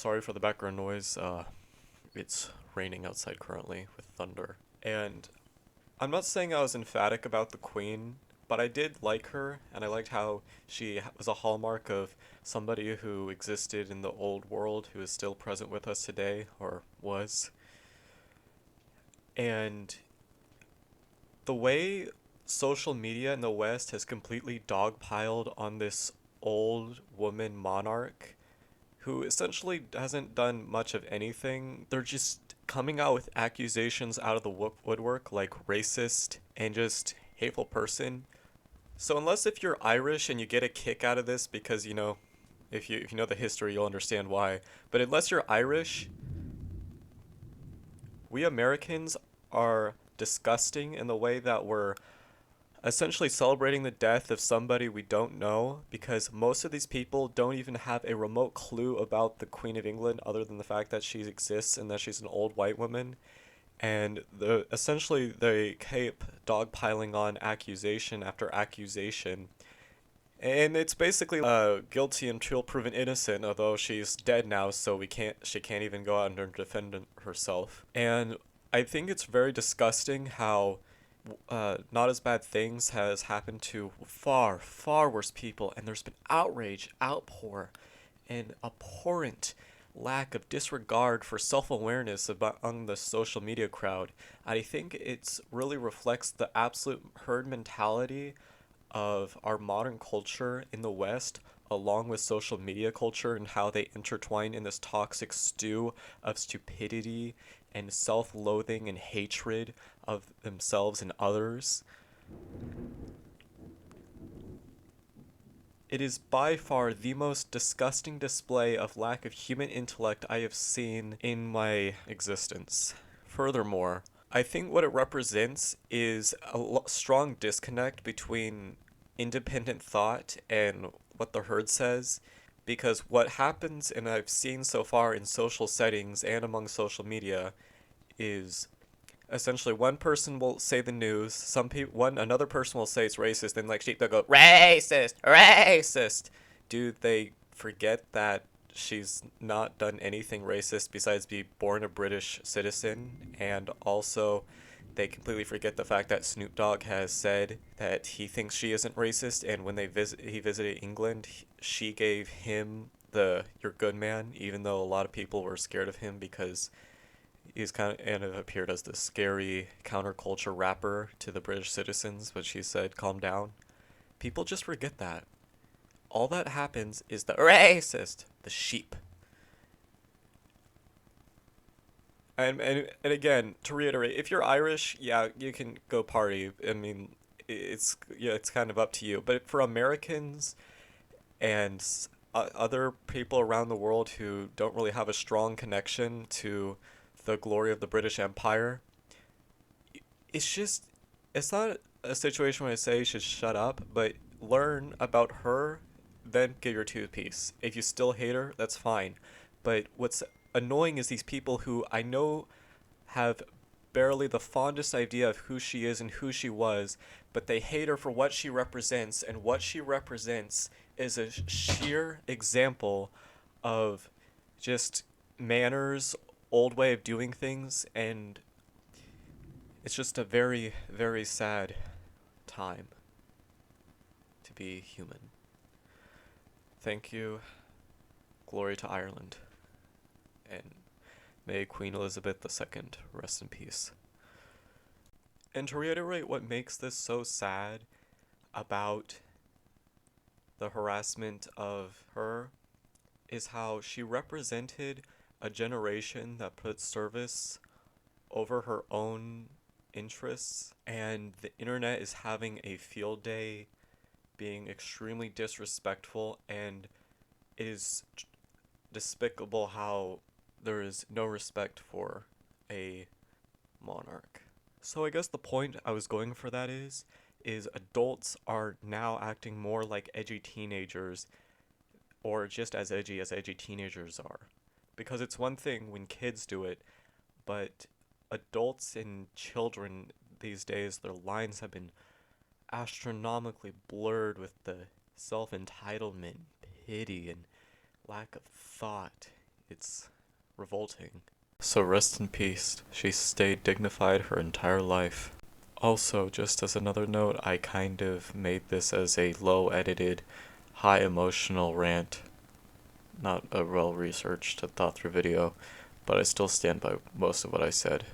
sorry for the background noise. It's raining outside currently with thunder. And I'm not saying I was emphatic about the Queen, but I did like her, and I liked how she was a hallmark of somebody who existed in the old world who is still present with us today, or was. And the way social media in the West has completely dogpiled on this old woman monarch who essentially hasn't done much of anything. They're just coming out with accusations out of the woodwork like racist and just hateful person. So unless if you're Irish and you get a kick out of this because if you know the history you'll understand why. But unless you're Irish, we Americans are disgusting in the way that we're essentially celebrating the death of somebody we don't know because most of these people don't even have a remote clue about the Queen of England other than the fact that she exists and that she's an old white woman. And essentially they keep dogpiling on accusation after accusation. And it's basically guilty until proven innocent, although she's dead now, so she can't even go out and defend herself. And I think it's very disgusting how not as bad things has happened to far, far worse people, and there's been outrage, outpour, and abhorrent lack of disregard for self-awareness among the social media crowd. I think it's really reflects the absolute herd mentality of our modern culture in the West, along with social media culture and how they intertwine in this toxic stew of stupidity and self-loathing and hatred of themselves and others. It is by far the most disgusting display of lack of human intellect I have seen in my existence. Furthermore, I think what it represents is a strong disconnect between independent thought and what the herd says, because what happens, and I've seen so far in social settings and among social media, is essentially one person will say the news, another person will say it's racist, and like sheep they'll go racist, racist. Do they forget that she's not done anything racist besides be born a British citizen, and also they completely forget the fact that Snoop Dogg has said that he thinks she isn't racist, and when he visited England, she gave him the "you're good man," even though a lot of people were scared of him because he's kind of appeared as the scary counterculture rapper to the British citizens, but she said, "Calm down." People just forget that. All that happens is the racist, the sheep. And again, to reiterate, if you're Irish, yeah, you can go party. I mean, it's kind of up to you. But for Americans and other people around the world who don't really have a strong connection to the glory of the British Empire, it's just it's not a situation where I say you should shut up, but learn about her, then get your two piece. If you still hate her, that's fine. But what's annoying is these people who I know have barely the fondest idea of who she is and who she was, but they hate her for what she represents, and what she represents is a sheer example of just manners, old way of doing things, and it's just a very, very sad time to be human. Thank you. Glory to Ireland. And may Queen Elizabeth II rest in peace. And to reiterate what makes this so sad about the harassment of her is how she represented a generation that put service over her own interests, and the internet is having a field day being extremely disrespectful, and it is despicable how there is no respect for a monarch. So I guess the point I was going for that is adults are now acting more like edgy teenagers, or just as edgy teenagers are. Because it's one thing when kids do it, but adults and children these days, their lines have been astronomically blurred with the self-entitlement, pity, and lack of thought It's revolting. So rest in peace. She stayed dignified her entire life. Also, just as another note, I kind of made this as a low edited, high emotional rant. Not a well researched, thought through video, but I still stand by most of what I said.